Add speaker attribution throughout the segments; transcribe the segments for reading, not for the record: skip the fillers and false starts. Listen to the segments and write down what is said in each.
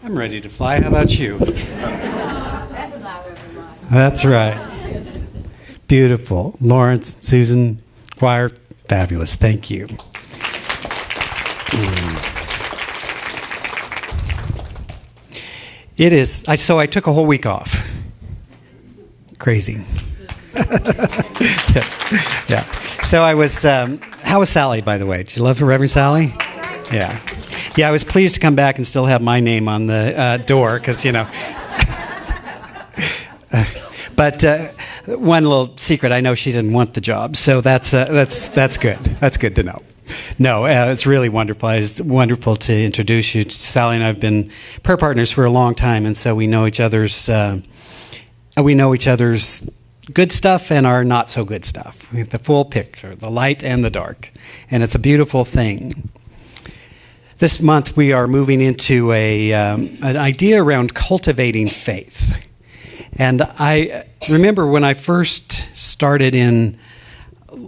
Speaker 1: I'm ready to fly. How about you?
Speaker 2: That's about everyone.
Speaker 1: That's right. Beautiful. Lawrence, Susan, choir, fabulous. Thank you. It is. So I took a whole week off. Crazy. Yes. Yeah. So I was. How was Sally, by the way? Did you love her, Reverend Sally? Yeah. Yeah. I was pleased to come back and still have my name on the door because But one little secret: I know she didn't want the job, so that's good. That's good to know. No, it's really wonderful. It's wonderful to introduce you. Sally and I have been prayer partners for a long time, and so we know each other's good stuff and our not so good stuff. We have the full picture, the light and the dark, and it's a beautiful thing. This month we are moving into an idea around cultivating faith, and I remember when I first started in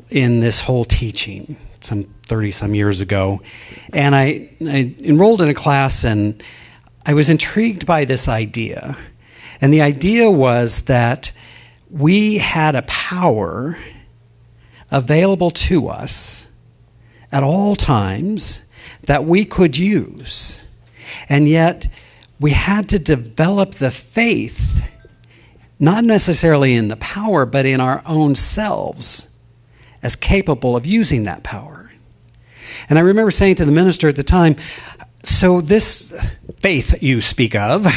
Speaker 1: this whole teaching some 30-some years ago, and I enrolled in a class, and I was intrigued by this idea. And the idea was that we had a power available to us at all times that we could use, and yet we had to develop the faith, not necessarily in the power, but in our own selves, as capable of using that power. And I remember saying to the minister at the time, so this faith you speak of,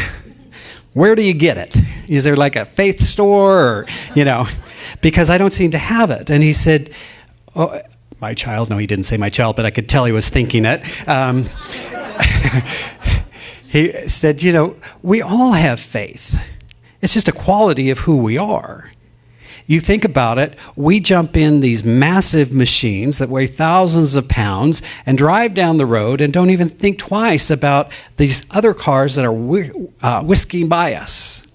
Speaker 1: where do you get it? Is there like a faith store or, because I don't seem to have it. And he said, oh, my child, no, he didn't say my child, but I could tell he was thinking it. He said, we all have faith. It's just a quality of who we are. You think about it, we jump in these massive machines that weigh thousands of pounds and drive down the road and don't even think twice about these other cars that are whisking by us,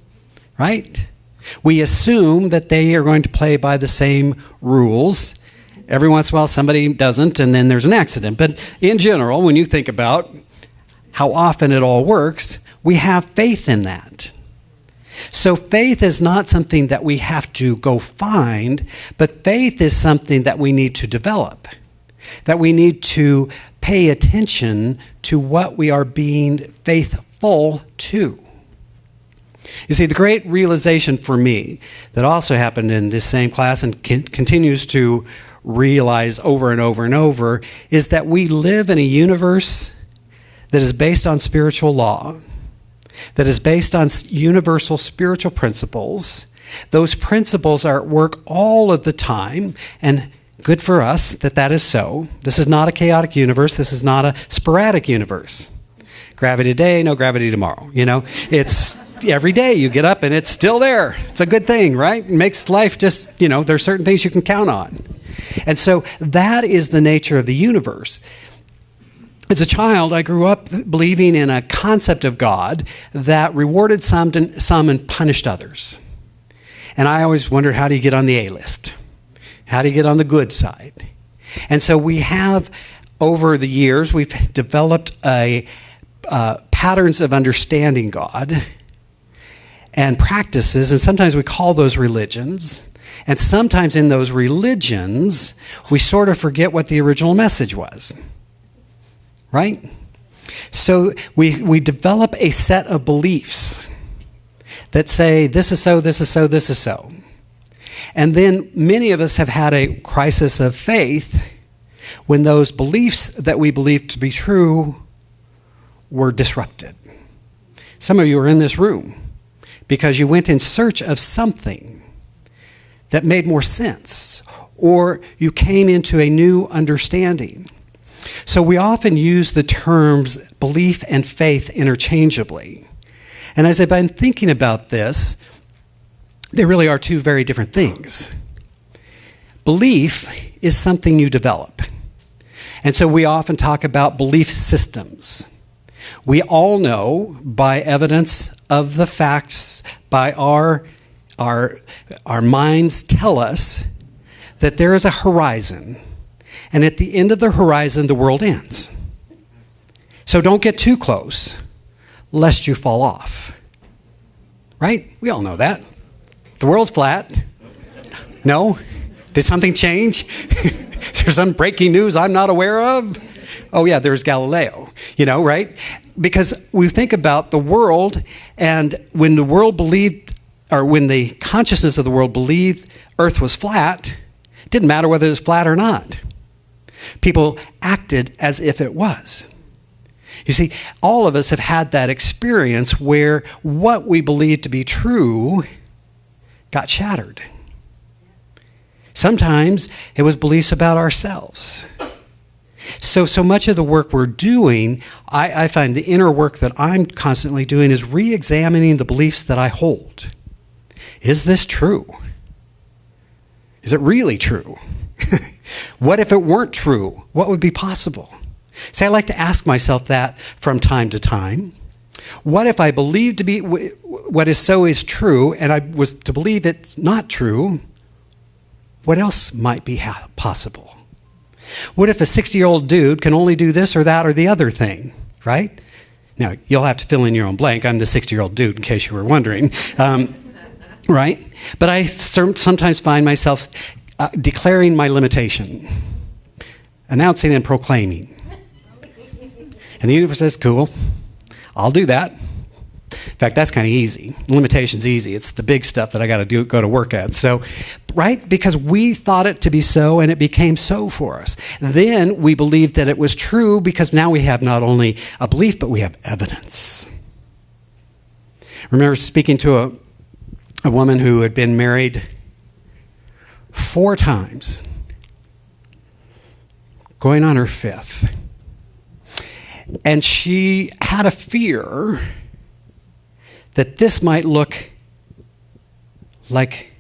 Speaker 1: right? We assume that they are going to play by the same rules. Every once in a while somebody doesn't, and then there's an accident. But in general, when you think about how often it all works, we have faith in that. So faith is not something that we have to go find, but faith is something that we need to develop, that we need to pay attention to what we are being faithful to. You see, the great realization for me that also happened in this same class and continues to realize over and over and over is that we live in a universe that is based on spiritual law, that is based on universal spiritual principles. Those principles are at work all of the time, and good for us that is so. This is not a chaotic universe. This is not a sporadic universe. Gravity today, no gravity tomorrow. It's every day you get up and it's still there. It's a good thing, right? It makes life just, there's certain things you can count on. And so that is the nature of the universe. As a child, I grew up believing in a concept of God that rewarded some and punished others. And I always wondered, how do you get on the A-list? How do you get on the good side? And so we have, over the years, we've developed patterns of understanding God and practices, and sometimes we call those religions. And sometimes in those religions, we sort of forget what the original message was. Right? So we develop a set of beliefs that say, this is so, this is so, this is so. And then many of us have had a crisis of faith when those beliefs that we believed to be true were disrupted. Some of you are in this room because you went in search of something that made more sense, or you came into a new understanding. So we often use the terms belief and faith interchangeably. And as I've been thinking about this, they really are two very different things. Belief is something you develop. And so we often talk about belief systems. We all know by evidence of the facts, by our minds tell us that there is a horizon. And at the end of the horizon, the world ends. So don't get too close. lest you fall off. Right? We all know that. The world's flat. No? Did something change? There's some breaking news I'm not aware of? Oh yeah, there's Galileo, right? Because we think about the world, and when the world believed, or when the consciousness of the world believed Earth was flat, it didn't matter whether it was flat or not. People acted as if it was. You see, all of us have had that experience where what we believed to be true got shattered. Sometimes it was beliefs about ourselves. So much of the work we're doing, I find the inner work that I'm constantly doing is re-examining the beliefs that I hold. Is this true? Is it really true? What if it weren't true? What would be possible? See, I like to ask myself that from time to time. What if I believe to be what is so is true, and I was to believe it's not true? What else might be possible? What if a 60-year-old dude can only do this or that or the other thing, right? Now, you'll have to fill in your own blank. I'm the 60-year-old dude, in case you were wondering, right? But I sometimes find myself declaring my limitation, announcing and proclaiming. And the universe says, cool, I'll do that. In fact, that's kind of easy. Limitation's easy. It's the big stuff that I got to go to work at. So, right? Because we thought it to be so, and it became so for us. Then we believed that it was true because now we have not only a belief, but we have evidence. I remember speaking to a woman who had been married 4 times, going on her 5th. And she had a fear that this might look like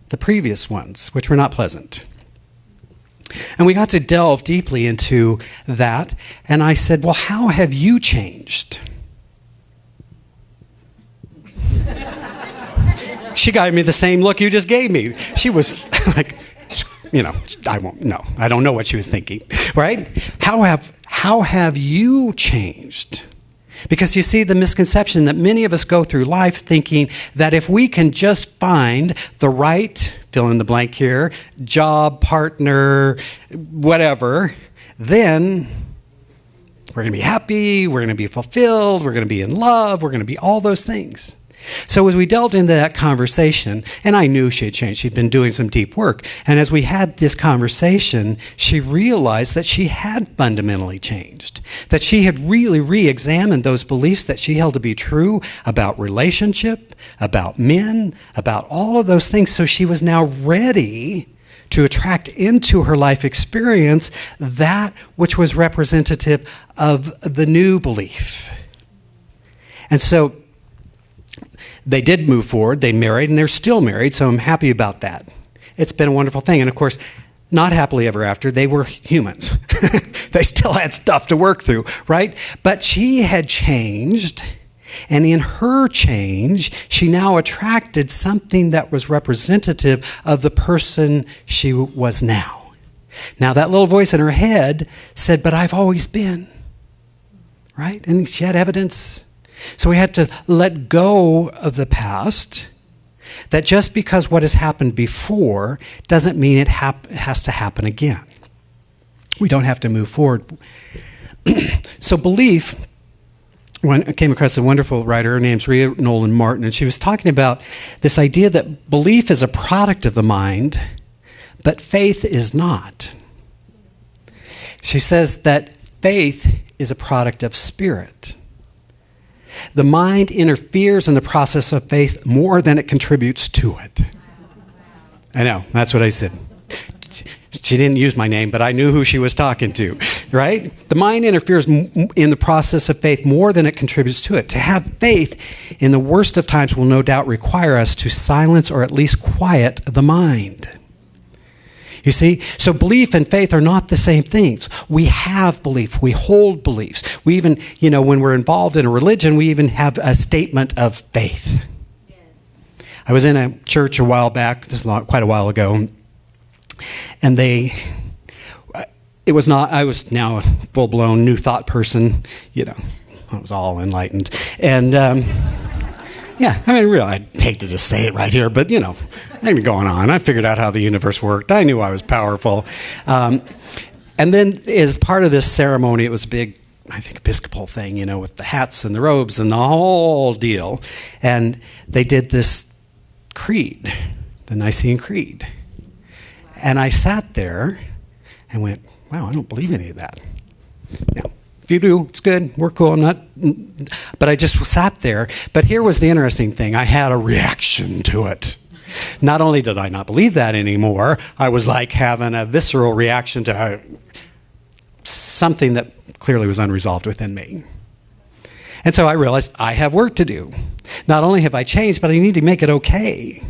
Speaker 1: the previous ones, which were not pleasant. And we got to delve deeply into that. And I said, well, how have you changed? She gave me the same look you just gave me. She was like, I don't know what she was thinking, right? How have you changed? Because you see the misconception that many of us go through life thinking that if we can just find the right, fill in the blank here, job, partner, whatever, then we're going to be happy, we're going to be fulfilled, we're going to be in love, we're going to be all those things. So as we delved into that conversation, and I knew she had changed, she'd been doing some deep work, and as we had this conversation, she realized that she had fundamentally changed, that she had really re-examined those beliefs that she held to be true about relationship, about men, about all of those things. So she was now ready to attract into her life experience that which was representative of the new belief. And so they did move forward, they married, and they're still married, so I'm happy about that. It's been a wonderful thing. And of course, not happily ever after, they were humans. They still had stuff to work through, right? But she had changed, and in her change, she now attracted something that was representative of the person she was now. Now, that little voice in her head said, but I've always been, right? And she had evidence. So we had to let go of the past, that just because what has happened before doesn't mean it has to happen again. We don't have to move forward. So belief, when I came across a wonderful writer, her name's Rhea Nolan Martin, and she was talking about this idea that belief is a product of the mind, but faith is not. She says that faith is a product of spirit. The mind interferes in the process of faith more than it contributes to it. I know, that's what I said. She didn't use my name, but I knew who she was talking to, right? The mind interferes in the process of faith more than it contributes to it. To have faith in the worst of times will no doubt require us to silence or at least quiet the mind. You see, so belief and faith are not the same things. We have belief. We hold beliefs. We even, when we're involved in a religion, we even have a statement of faith. Yes. I was in a church a while back, quite a while ago, and I was now a full-blown New Thought person, I was all enlightened. And, yeah, I mean, really, I'd hate to just say it right here, but, I've been going on. I figured out how the universe worked. I knew I was powerful. And then as part of this ceremony, it was a big, I think, Episcopal thing, with the hats and the robes and the whole deal. And they did this creed, the Nicene Creed. And I sat there and went, wow, I don't believe any of that. Now, if you do, it's good. We're cool. I'm not. But I just sat there. But here was the interesting thing. I had a reaction to it. Not only did I not believe that anymore, I was like having a visceral reaction to something that clearly was unresolved within me. And so I realized I have work to do. Not only have I changed, but I need to make it okay,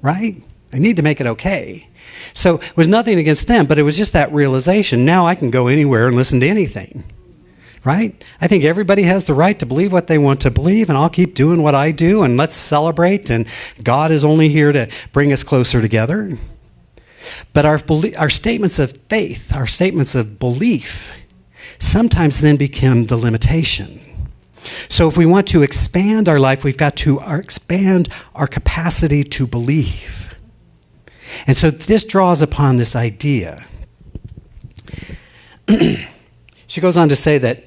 Speaker 1: right? I need to make it okay. So it was nothing against them, but it was just that realization. Now I can go anywhere and listen to anything, right? I think everybody has the right to believe what they want to believe, and I'll keep doing what I do, and let's celebrate, and God is only here to bring us closer together. But our statements of faith, our statements of belief, sometimes then become the limitation. So if we want to expand our life, we've got to expand our capacity to believe. And so this draws upon this idea. She goes on to say that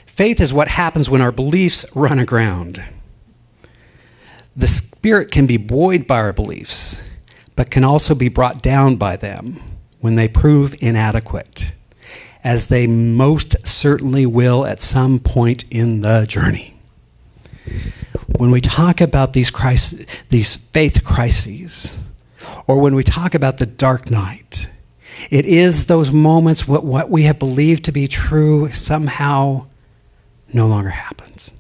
Speaker 1: faith is what happens when our beliefs run aground. The Spirit can be buoyed by our beliefs, but can also be brought down by them when they prove inadequate, as they most certainly will at some point in the journey. When we talk about these faith crises, or when we talk about the dark night, it is those moments what we have believed to be true somehow no longer happens,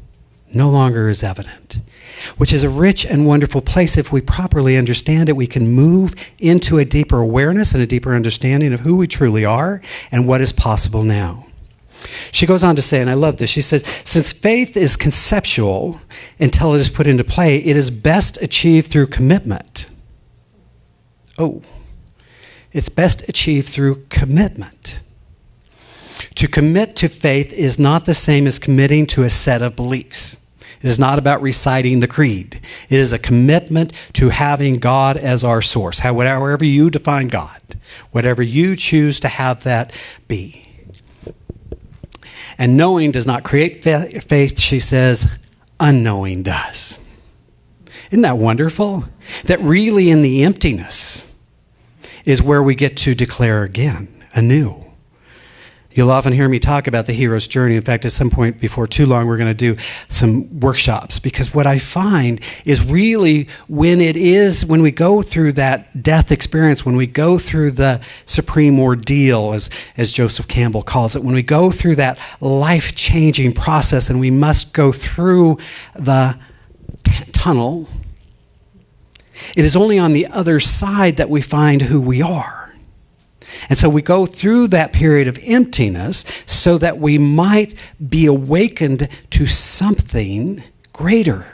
Speaker 1: no longer is evident, which is a rich and wonderful place. If we properly understand it, we can move into a deeper awareness and a deeper understanding of who we truly are and what is possible now. She goes on to say, and I love this, she says, since faith is conceptual until it is put into play, it is best achieved through commitment. It's best achieved through commitment. To commit to faith is not the same as committing to a set of beliefs. It is not about reciting the creed. It is a commitment to having God as our source, however you define God, whatever you choose to have that be. And knowing does not create faith, she says, unknowing does. Isn't that wonderful? That really in the emptiness is where we get to declare again, anew. You'll often hear me talk about the hero's journey. In fact, at some point before too long, we're going to do some workshops, because what I find is really when we go through that death experience, when we go through the supreme ordeal, as Joseph Campbell calls it, when we go through that life-changing process and we must go through the tunnel, it is only on the other side that we find who we are. And so we go through that period of emptiness so that we might be awakened to something greater.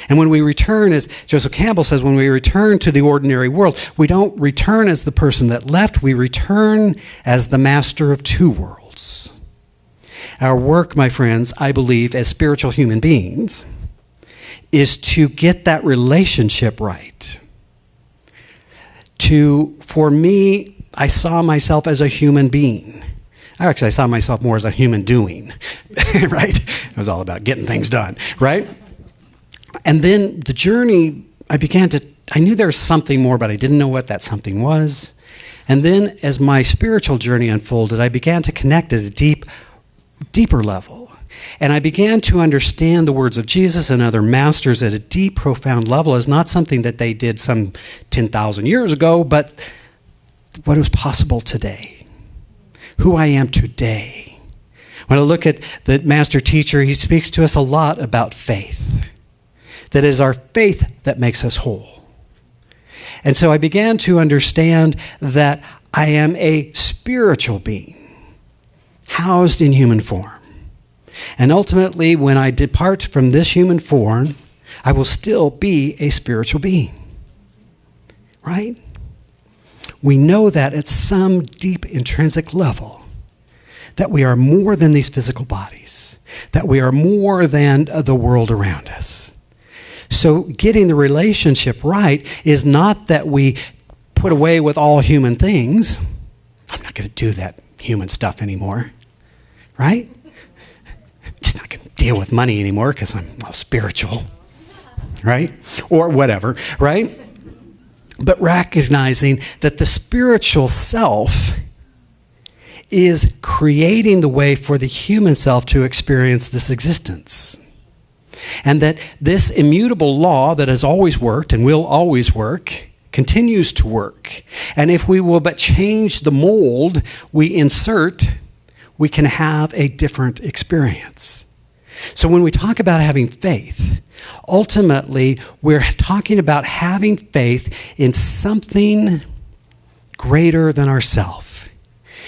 Speaker 1: And when we return, as Joseph Campbell says, when we return to the ordinary world, we don't return as the person that left, we return as the master of two worlds. Our work, my friends, I believe, as spiritual human beings, is to get that relationship right. For me, I saw myself as a human being. I saw myself more as a human doing, right? It was all about getting things done, right? And then the journey, I knew there was something more, but I didn't know what that something was. And then as my spiritual journey unfolded, I began to connect at a deeper level. And I began to understand the words of Jesus and other masters at a deep, profound level as not something that they did some 10,000 years ago, but what is possible today, who I am today. When I look at the master teacher, he speaks to us a lot about faith. That it is our faith that makes us whole. And so I began to understand that I am a spiritual being, housed in human form. And ultimately, when I depart from this human form, I will still be a spiritual being. Right? We know that at some deep intrinsic level, that we are more than these physical bodies, that we are more than the world around us. So getting the relationship right is not that we put away with all human things. I'm not going to do that human stuff anymore, right? Just not going to deal with money anymore because I'm all spiritual, right? Or whatever, right? But recognizing that the spiritual self is creating the way for the human self to experience this existence. And that this immutable law that has always worked and will always work continues to work. And if we will but change the mold we insert, we can have a different experience. So when we talk about having faith, ultimately we're talking about having faith in something greater than ourselves.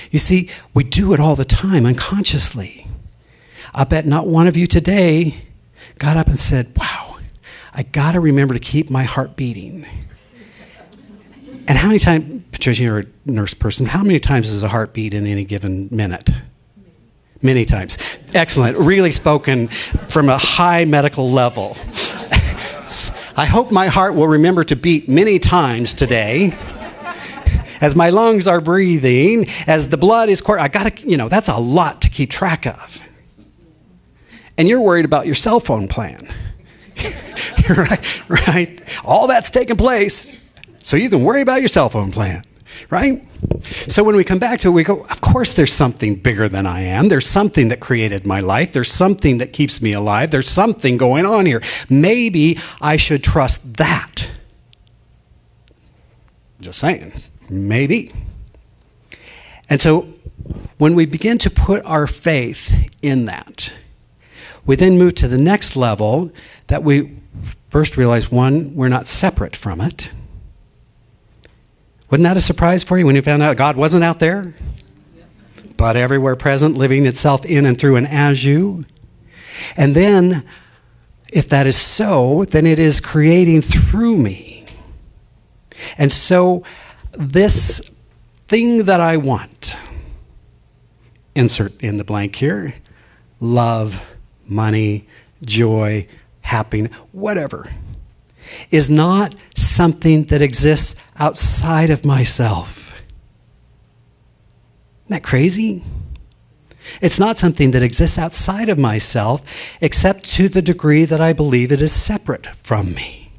Speaker 1: You see, we do it all the time unconsciously. I bet not one of you today got up and said, wow, I got to remember to keep my heart beating. And how many times, Patricia, you're a nurse person, how many times is a heartbeat in any given minute? Many times. Excellent. Really spoken from a high medical level. I hope my heart will remember to beat many times today. As my lungs are breathing, as the blood is coursing, I gotta, that's a lot to keep track of. And you're worried about your cell phone plan. right? All that's taking place. So you can worry about your cell phone plan, right? So when we come back to it, we go, of course there's something bigger than I am. There's something that created my life. There's something that keeps me alive. There's something going on here. Maybe I should trust that. Just saying. Maybe. And so when we begin to put our faith in that, we then move to the next level that we first realize, one, we're not separate from it. Wasn't that a surprise for you when you found out God wasn't out there, but everywhere present, living itself in and through and as you? And then, if that is so, then it is creating through me. And so, this thing that I want, insert in the blank here, love, money, joy, happiness, whatever, is not something that exists outside of myself. Isn't that crazy? It's not something that exists outside of myself, except to the degree that I believe it is separate from me.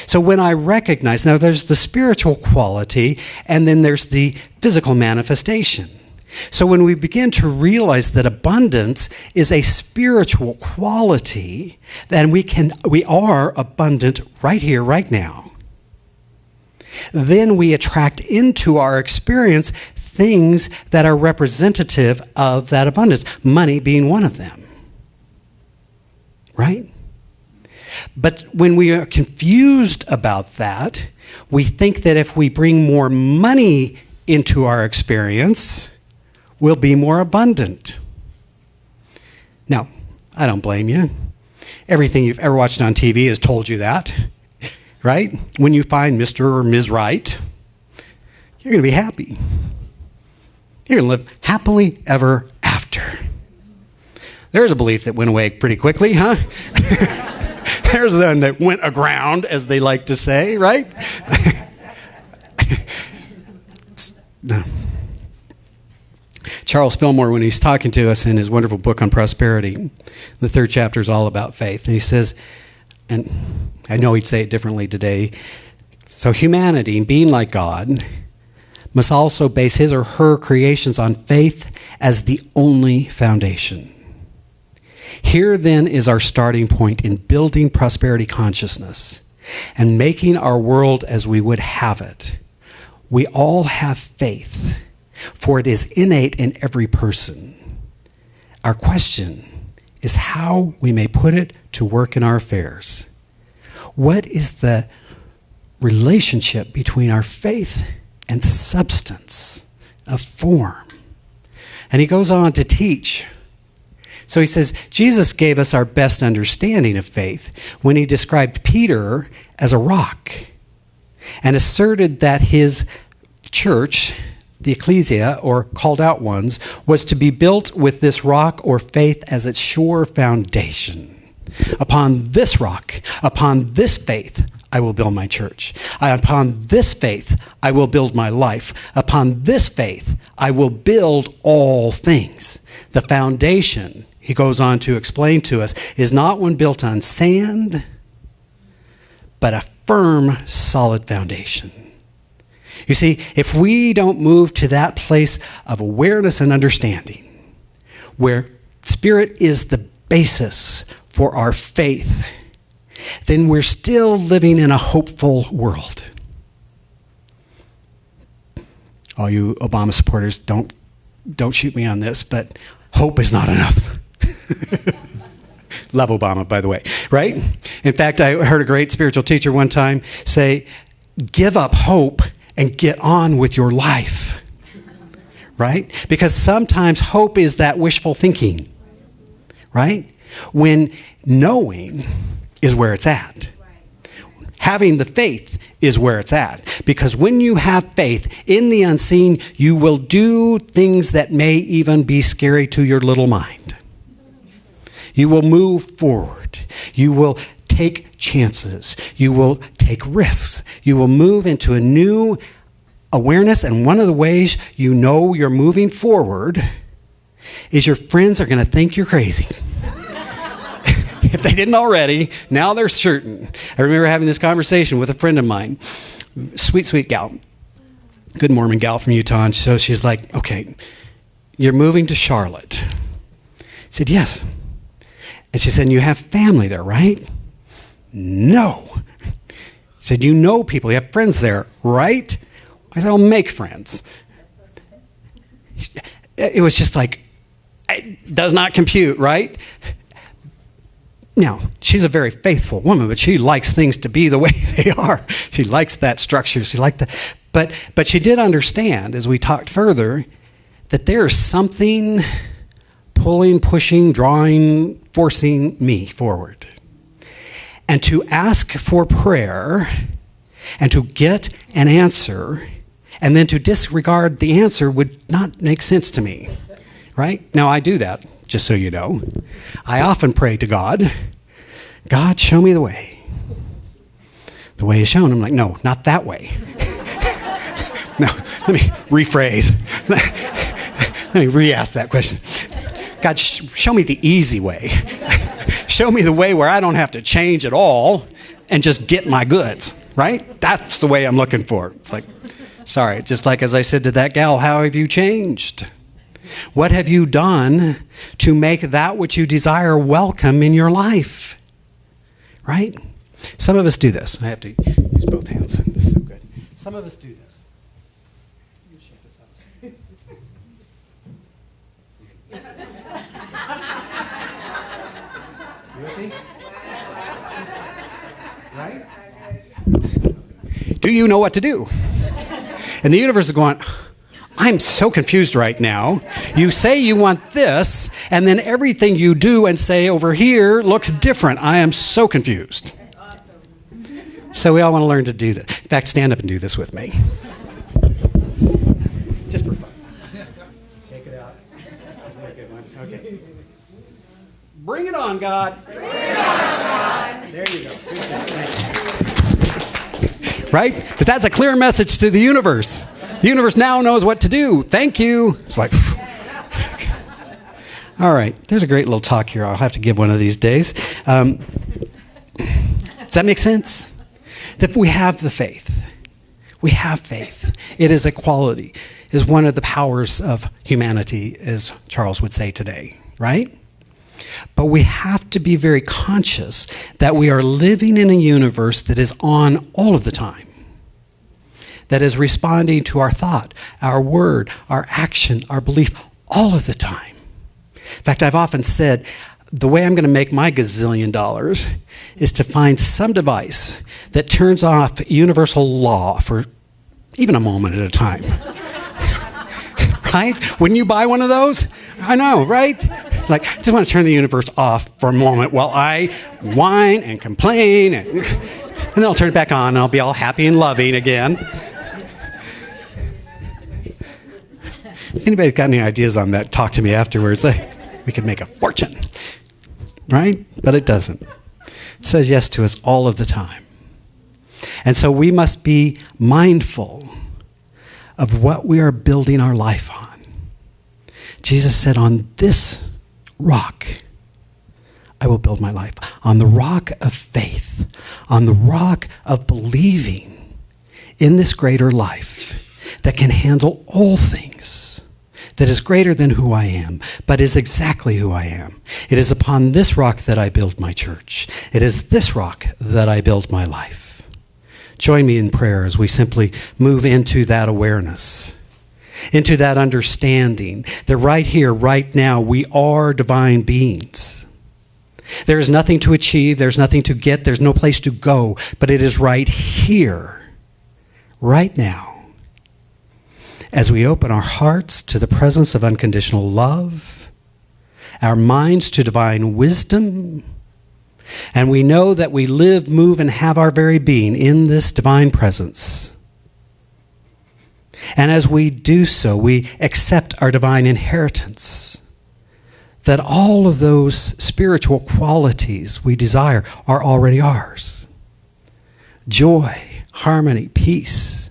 Speaker 1: So when I recognize, now there's the spiritual quality, and then there's the physical manifestation. So when we begin to realize that abundance is a spiritual quality, then we are abundant right here, right now. Then we attract into our experience things that are representative of that abundance, money being one of them. Right? But when we are confused about that, we think that if we bring more money into our experience, we'll be more abundant. Now, I don't blame you. Everything you've ever watched on TV has told you that, right? When you find Mr. or Ms. Right, you're going to be happy. You're going to live happily ever after. There's a belief that went away pretty quickly, huh? There's one that went aground, as they like to say, right? No. Charles Fillmore, when he's talking to us in his wonderful book on prosperity, the 3rd chapter is all about faith. And he says, and I know he'd say it differently today, so humanity, being like God, must also base his or her creations on faith as the only foundation. Here then is our starting point in building prosperity consciousness and making our world as we would have it. We all have faith, for it is innate in every person. Our question is how we may put it to work in our affairs. What is the relationship between our faith and substance of form? And he goes on to teach. So he says, Jesus gave us our best understanding of faith when he described Peter as a rock and asserted that his church, the ecclesia, or called out ones, was to be built with this rock or faith as its sure foundation. Upon this rock, upon this faith, I will build my church. Upon this faith, I will build my life. Upon this faith, I will build all things. The foundation, he goes on to explain to us, is not one built on sand, but a firm, solid foundation. You see, if we don't move to that place of awareness and understanding, where Spirit is the basis for our faith, then we're still living in a hopeful world. All you Obama supporters, don't shoot me on this, but hope is not enough. Love Obama, by the way, right? In fact, I heard a great spiritual teacher one time say, give up hope and get on with your life, right? Because sometimes hope is that wishful thinking, right? When knowing is where it's at. Having the faith is where it's at. Because when you have faith in the unseen, you will do things that may even be scary to your little mind. You will move forward. You will take chances. You will take risks. You will move into a new awareness. And one of the ways you know you're moving forward is your friends are going to think you're crazy. If they didn't already, now they're certain. I remember having this conversation with a friend of mine, sweet, sweet gal, good Mormon gal from Utah. And so she's like, okay, you're moving to Charlotte. I said, yes. And she said, you have family there, right? No. I said, you know people, you have friends there, right? I said, I'll make friends. It was just like, it does not compute, right? Now, she's a very faithful woman, but she likes things to be the way they are. She likes that structure. She liked that. But she did understand, as we talked further, that there is something pulling, pushing, drawing, forcing me forward. And to ask for prayer and to get an answer and then to disregard the answer would not make sense to me, right? Now, I do that, just so you know. I often pray to God, God, show me the way. The way is shown. I'm like, no, not that way. No, let me rephrase. Let me re-ask that question. God, show me the easy way. Show me the way where I don't have to change at all and just get my goods, right? That's the way I'm looking for. It's like, sorry, just like as I said to that gal, how have you changed? What have you done to make that which you desire welcome in your life? Right? Some of us do this. I have to use both hands. This is so good. Some of us do this. You check this out. You with me? Right? Do you know what to do? And the universe is going, I'm so confused right now. You say you want this, and then everything you do and say over here looks different. I am so confused.
Speaker 2: That's awesome.
Speaker 1: So we all want to learn to do that. In fact, stand up and do this with me. Just for fun. Check it out. Isn't that a good one? Okay. Bring it on, God.
Speaker 2: Bring it on, God.
Speaker 1: There you go. Right? But that's a clear message to the universe. The universe now knows what to do. Thank you. It's like, all right. There's a great little talk here I'll have to give one of these days. Does that make sense? That we have the faith. We have faith. It is a quality. It is one of the powers of humanity, as Charles would say today, right? But we have to be very conscious that we are living in a universe that is on all of the time. That is responding to our thought, our word, our action, our belief, all of the time. In fact, I've often said, the way I'm going to make my gazillion dollars is to find some device that turns off universal law for even a moment at a time. Right? Wouldn't you buy one of those? I know, right? It's like, I just want to turn the universe off for a moment while I whine and complain, and then I'll turn it back on, and I'll be all happy and loving again. If anybody's got any ideas on that, talk to me afterwards. We could make a fortune, right? But it doesn't. It says yes to us all of the time. And so we must be mindful of what we are building our life on. Jesus said, on this rock, I will build my life. On the rock of faith, on the rock of believing in this greater life that can handle all things, that is greater than who I am, but is exactly who I am. It is upon this rock that I build my church. It is this rock that I build my life. Join me in prayer as we simply move into that awareness, into that understanding that right here, right now, we are divine beings. There is nothing to achieve, there's nothing to get, there's no place to go, but it is right here, right now, as we open our hearts to the presence of unconditional love, our minds to divine wisdom, and we know that we live, move, and have our very being in this divine presence. And as we do so, we accept our divine inheritance, that all of those spiritual qualities we desire are already ours. Joy, harmony, peace,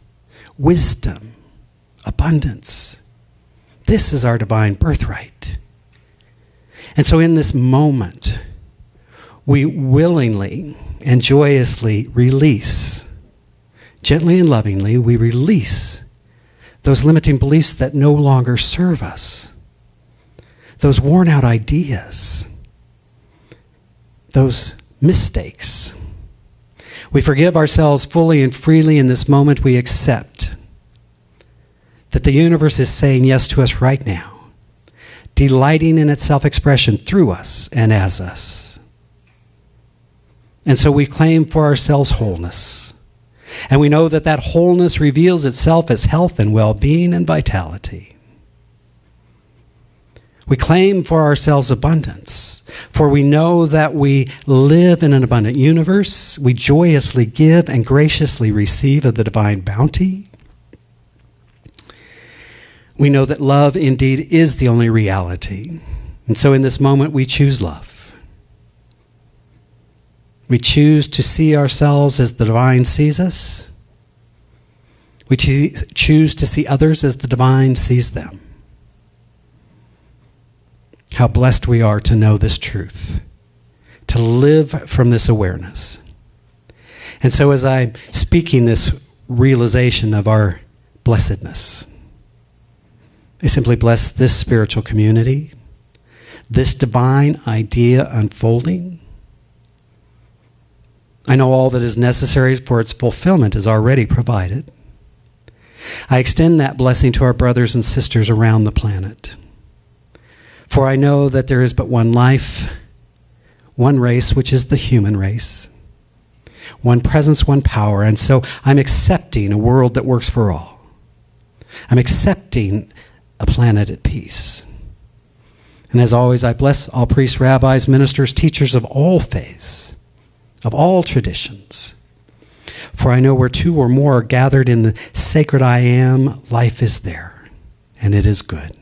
Speaker 1: wisdom, abundance. This is our divine birthright. And so in this moment, we willingly and joyously release, gently and lovingly, we release those limiting beliefs that no longer serve us, those worn out ideas, those mistakes. We forgive ourselves fully and freely in this moment. We accept that the universe is saying yes to us right now, delighting in its self-expression through us and as us. And so we claim for ourselves wholeness. And we know that that wholeness reveals itself as health and well-being and vitality. We claim for ourselves abundance, for we know that we live in an abundant universe. We joyously give and graciously receive of the divine bounty. We know that love indeed is the only reality. And so in this moment we choose love. We choose to see ourselves as the divine sees us. We choose to see others as the divine sees them. How blessed we are to know this truth, to live from this awareness. And so as I'm speaking this realization of our blessedness, I simply bless this spiritual community, this divine idea unfolding. I know all that is necessary for its fulfillment is already provided. I extend that blessing to our brothers and sisters around the planet. For I know that there is but one life, one race, which is the human race. One presence, one power. And so I'm accepting a world that works for all. I'm accepting a planet at peace. And as always, I bless all priests, rabbis, ministers, teachers of all faiths, of all traditions. For I know where two or more are gathered in the sacred I am, life is there, and it is good.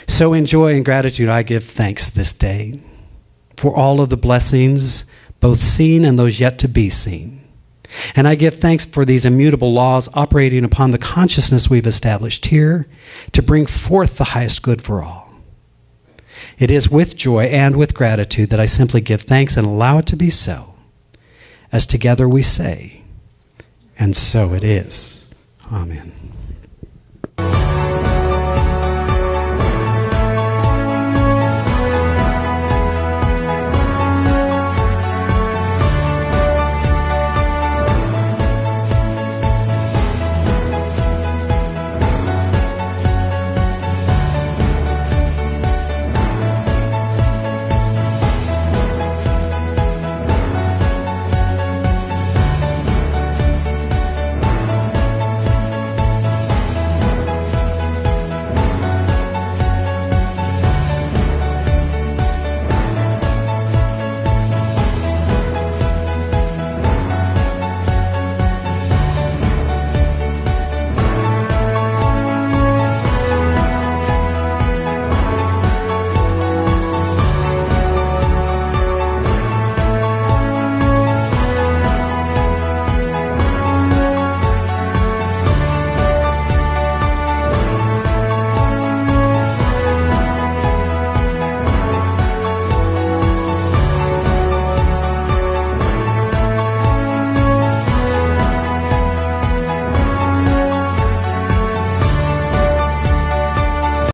Speaker 1: So in joy and gratitude, I give thanks this day for all of the blessings, both seen and those yet to be seen. And I give thanks for these immutable laws operating upon the consciousness we've established here to bring forth the highest good for all. It is with joy and with gratitude that I simply give thanks and allow it to be so, as together we say, and so it is. Amen.